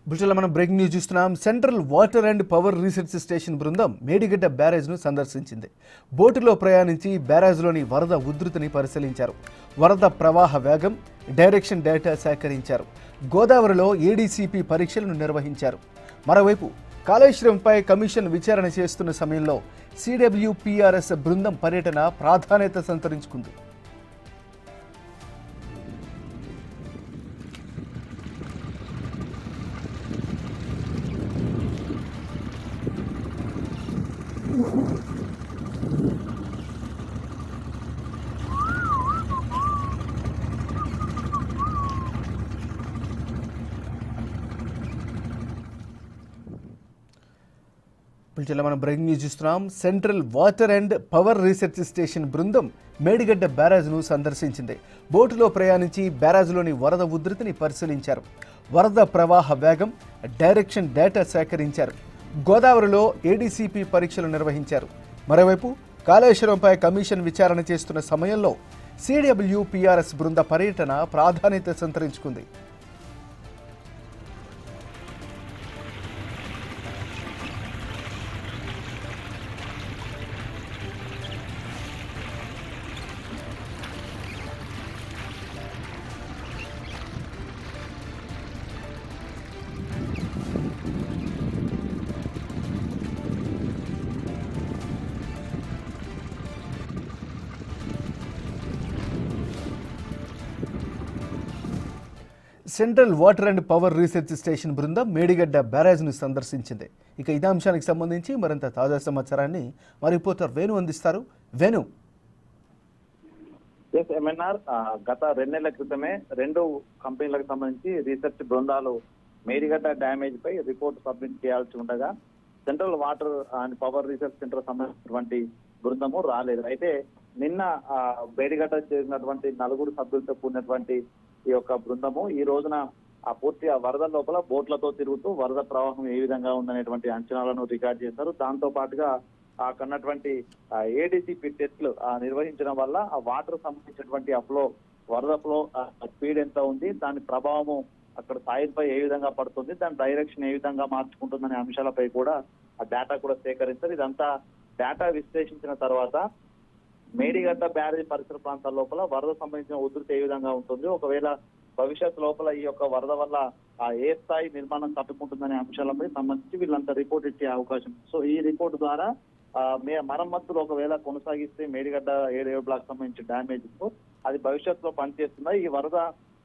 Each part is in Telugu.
బుల్టెన్లో మనం బ్రేకింగ్ న్యూస్ చూస్తున్నాం. Central water and power research station బృందం మేడిగడ్డ బ్యారేజ్ను సందర్శించింది. బోటులో ప్రయాణించి బ్యారేజ్లోని వరద ఉధృతిని పరిశీలించారు. వరద ప్రవాహ వేగం, డైరెక్షన్ డేటా సేకరించారు. గోదావరిలో ఏడీసీపీ పరీక్షలను నిర్వహించారు. మరోవైపు కాళేశ్వరంపై కమిషన్ విచారణ చేస్తున్న సమయంలో సిడబ్ల్యూపీఆర్ఎస్ బృందం పర్యటన ప్రాధాన్యత సంతరించుకుంది. బుల్టెన్లో మనం బ్రేకింగ్ న్యూస్ చూస్తున్నాం. Central water and power research station బృందం మేడిగడ్డ బ్యారేజ్ను సందర్శించింది. బోటులో ప్రయాణించి బ్యారేజ్లోని వరద ఉధృతిని పరిశీలించారు. వరద ప్రవాహ వేగం, డైరెక్షన్ డేటా సేకరించారు. గోదావరిలో ఏడీసీపీ పరీక్షలు నిర్వహించారు. మరోవైపు కాళేశ్వరంపై కమిషన్ విచారణ చేస్తున్న సమయంలో సిడబ్ల్యూపీఆర్ఎస్ బృంద పర్యటన ప్రాధాన్యత సంతరించుకుంది. Central water and power research station బృందం మేడిగడ్డ బ్యారేజ్ను సందర్శించింది. ఇక ఇదే అంశానికి సంబంధించి మరింత తాజా సమాచారాన్ని మా రిపోర్టర్ వేణు అందిస్తారు. వేణు. ఎంఎన్ఆర్ గత 2 నెలల క్రితమే 2 కంపెనీలకు సంబంధించి రీసెర్చ్ బృందాలు మేడిగడ్డ డ్యామేజ్ పై రిపోర్ట్ సబ్మిట్ చేయాల్సి ఉండగా central water and power research centre సంబంధించినటువంటి బృందము రాలేదు. అయితే నిన్న మేడిగడ్డ చేసినటువంటి 4 సభ్యులతో కూడినటువంటి ఈ యొక్క బృందము ఈ రోజున పూర్తిగా వరద లోపల బోట్లతో తిరుగుతూ వరద ప్రవాహం ఏ విధంగా ఉందనేటువంటి అంచనాలను రికార్డ్ చేశారు. దాంతో పాటుగా అక్కడున్నటువంటి ఏడీసీపీ టెస్ట్లు నిర్వహించడం వల్ల ఆ వాటర్ సంబంధించినటువంటి ఫ్లో, వరద ఫ్లో స్పీడ్ ఎంత ఉంది, దాని ప్రభావము అక్కడ సాయిల్పై ఏ విధంగా పడుతుంది, దాని డైరెక్షన్ ఏ విధంగా మార్చుకుంటుందనే అంశాలపై కూడా ఆ డేటా కూడా సేకరించారు. ఇదంతా డేటా విశ్లేషించిన తర్వాత మేడిగడ్డ బ్యారేజ్ పరిసర ప్రాంతాల లోపల వరద సంబంధించిన ఉధృతి ఏ విధంగా ఉంటుంది, ఒకవేళ భవిష్యత్ లోపల ఈ యొక్క వరద వల్ల ఏ స్థాయి నిర్మాణం తట్టుకుంటుందనే అంశాలపై సంబంధించి వీళ్ళంతా రిపోర్ట్ ఇచ్చే అవకాశం. సో ఈ రిపోర్ట్ ద్వారా మరమ్మతులు ఒకవేళ కొనసాగిస్తే మేడిగడ్డ 7 బ్లాక్ సంబంధించిన డ్యామేజ్ అది భవిష్యత్తులో పనిచేస్తుందా, ఈ వరద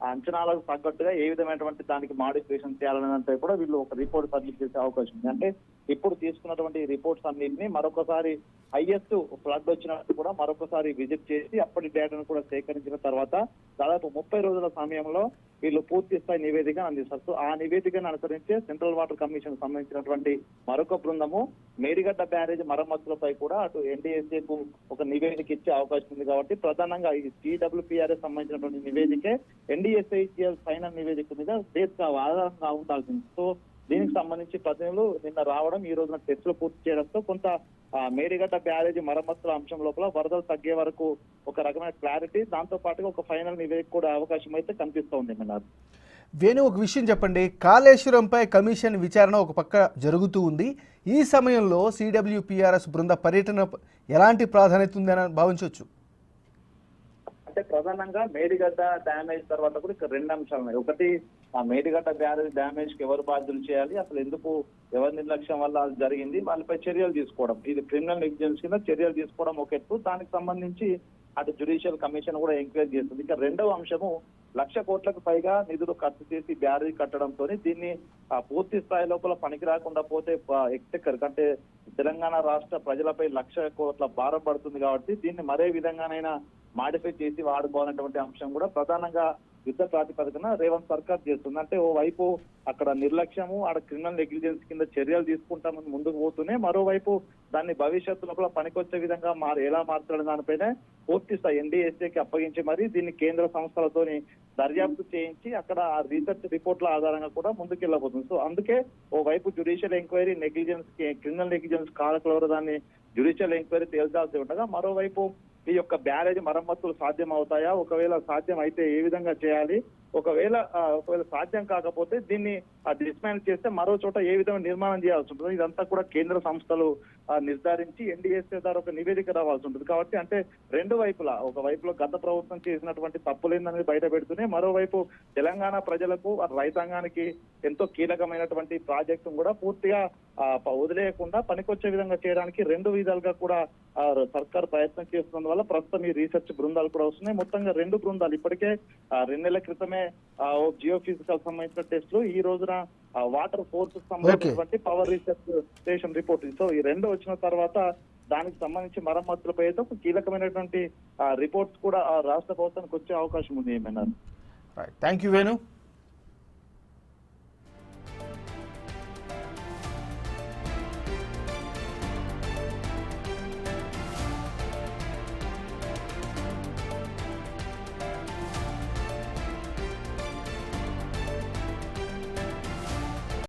అంచనాలకు తగ్గట్టుగా ఏ విధమైనటువంటి దానికి మాడిఫికేషన్ చేయాలనేదంతా కూడా వీళ్ళు ఒక రిపోర్ట్ సబ్మిట్ చేసే అవకాశం ఉంది. అంటే ఇప్పుడు తీసుకున్నటువంటి రిపోర్ట్స్ అన్నింటినీ మరొకసారి హైయెస్ట్ ఫ్లడ్ వచ్చినప్పుడు కూడా మరొకసారి విజిట్ చేసి అప్పటి డేటాను కూడా సేకరించిన తర్వాత దాదాపు 30 రోజుల సమయంలో వీళ్ళు పూర్తి స్థాయి నివేదిక అందిస్తారు. సో ఆ నివేదికను అనుసరించే సెంట్రల్ వాటర్ కమిషన్ సంబంధించినటువంటి మరొక బృందము మేడిగడ్డ బ్యారేజ్ మరమ్మతులపై కూడా అటు ఎన్డీఎస్ఏకు ఒక నివేదిక ఇచ్చే అవకాశం ఉంది. కాబట్టి ప్రధానంగా ఈ సిడబ్ల్యూపీఆర్ఎస్ సంబంధించినటువంటి నివేదికే ఎన్డీఎస్ఏ ఫైనల్ నివేదిక మీద బేస్ ఆధారంగా ఉండాల్సింది. సో దీనికి సంబంధించి ప్రతినిధులు నిన్న రావడం, ఈ రోజున టెస్టులు పూర్తి చేయడంతో కొంత మేడిగడ్డ బ్యారేజ్ మరమ్మతుల అంశం లోపల వరదలు తగ్గే వరకు ఒక రకమైన క్లారిటీ, దాంతో పాటుగా ఒక ఫైనల్ నివేదిక కూడా అవకాశం అయితే కనిపిస్తోంది. వేణు, ఒక విషయం చెప్పండి. కాళేశ్వరంపై కమిషన్ విచారణ ఒక పక్క జరుగుతూ ఉంది. ఈ సమయంలో సిడబ్ల్యూపీఆర్ఎస్ బృంద పర్యటన ఎలాంటి ప్రాధాన్యత ఉందని భావించవచ్చు? అంటే ప్రధానంగా మేడిగడ్డ డ్యామేజ్ తర్వాత కూడా ఇక్కడ 2 అంశాలు ఉన్నాయి. ఒకటి ఆ మేడిగడ్డ బ్యారేజ్ డ్యామేజ్ కి ఎవరు బాధ్యులు చేయాలి, అసలు ఎందుకు ఎవరి నిర్లక్ష్యం వల్ల అది జరిగింది, వాళ్ళపై చర్యలు తీసుకోవడం, ఇది క్రిమినల్ నెగ్లిజెన్స్ కింద చర్యలు తీసుకోవడం ఒక ఎత్తు. దానికి సంబంధించి అటు జ్యుడిషియల్ కమిషన్ కూడా ఎంక్వైరీ చేస్తుంది. ఇక 2వ అంశము 1,00,000 కోట్లకు పైగా నిధులు ఖర్చు చేసి బ్యారేజ్ కట్టడంతో దీన్ని పూర్తి స్థాయి లోపల పనికి రాకుండా పోతే ఎక్స్టెక్కర్ అంటే తెలంగాణ రాష్ట్ర ప్రజలపై 1,00,000 కోట్ల భారం పడుతుంది. కాబట్టి దీన్ని మరే విధంగానైనా మాడిఫై చేసి వాడుకోవాలనేటువంటి అంశం కూడా ప్రధానంగా యుద్ధ ప్రాతిపదికన రేవంత్ సర్కార్ చేస్తుంది. అంటే ఓ వైపు అక్కడ నిర్లక్ష్యము, ఆడ క్రిమినల్ నెగ్లిజెన్స్ కింద చర్యలు తీసుకుంటామని ముందుకు పోతూనే మరోవైపు దాన్ని భవిష్యత్తు లోపల పనికొచ్చే విధంగా ఎలా మార్చాలని దానిపైన పూర్తి స్థాయి ఎన్డీఎస్ఏకి అప్పగించి మరి దీన్ని కేంద్ర సంస్థలతోని దర్యాప్తు చేయించి అక్కడ ఆ రీసెర్చ్ రిపోర్ట్ల ఆధారంగా కూడా ముందుకెళ్ళబోతుంది. సో అందుకే ఓ వైపు judicial enquiry negligence criminal negligence కారకులెవరో దాన్ని జ్యుడిషియల్ ఎంక్వైరీ తేల్చాల్సి ఉండగా మరోవైపు ఈ యొక్క బ్యారేజ్ మరమ్మతులు సాధ్యం అవుతాయా, ఒకవేళ సాధ్యం అయితే ఏ విధంగా చేయాలి, ఒకవేళ సాధ్యం కాకపోతే దీన్ని డిస్మాంటిల్ చేస్తే మరో చోట ఏ విధంగా నిర్మాణం చేయాల్సి ఉంటుంది, ఇదంతా కూడా కేంద్ర సంస్థలు నిర్ధారించి ఎన్డీఎస్ఏ ద్వారా ఒక నివేదిక రావాల్సి ఉంటుంది. కాబట్టి అంటే రెండు వైపులా, ఒక వైపులో గత ప్రభుత్వం చేసినటువంటి తప్పులేందనేది బయట పెడుతూనే, మరోవైపు తెలంగాణ ప్రజలకు రైతాంగానికి ఎంతో కీలకమైనటువంటి ప్రాజెక్టు కూడా పూర్తిగా వదిలేయకుండా పనికొచ్చే విధంగా చేయడానికి రెండు విధాలుగా కూడా సర్కార్ ప్రయత్నం చేస్తున్నందు వల్ల ప్రస్తుతం ఈ రీసెర్చ్ బృందాలు కూడా వస్తున్నాయి. మొత్తంగా రెండు బృందాలు ఇప్పటికే 2 నెలల క్రితమే జియో ఫిజికల్ సంబంధించిన టెస్టులు, ఈ రోజున వాటర్ ఫోర్స్ సంబంధించినటువంటి power research station report. So ఈ రెండు వచ్చిన తర్వాత దానికి సంబంధించి మరమ్మతులపై అయితే ఒక కీలకమైనటువంటి రిపోర్ట్స్ కూడా రాష్ట్ర ప్రభుత్వానికి వచ్చే అవకాశం ఉంది. ఏమన్నారు? Thank you Venu.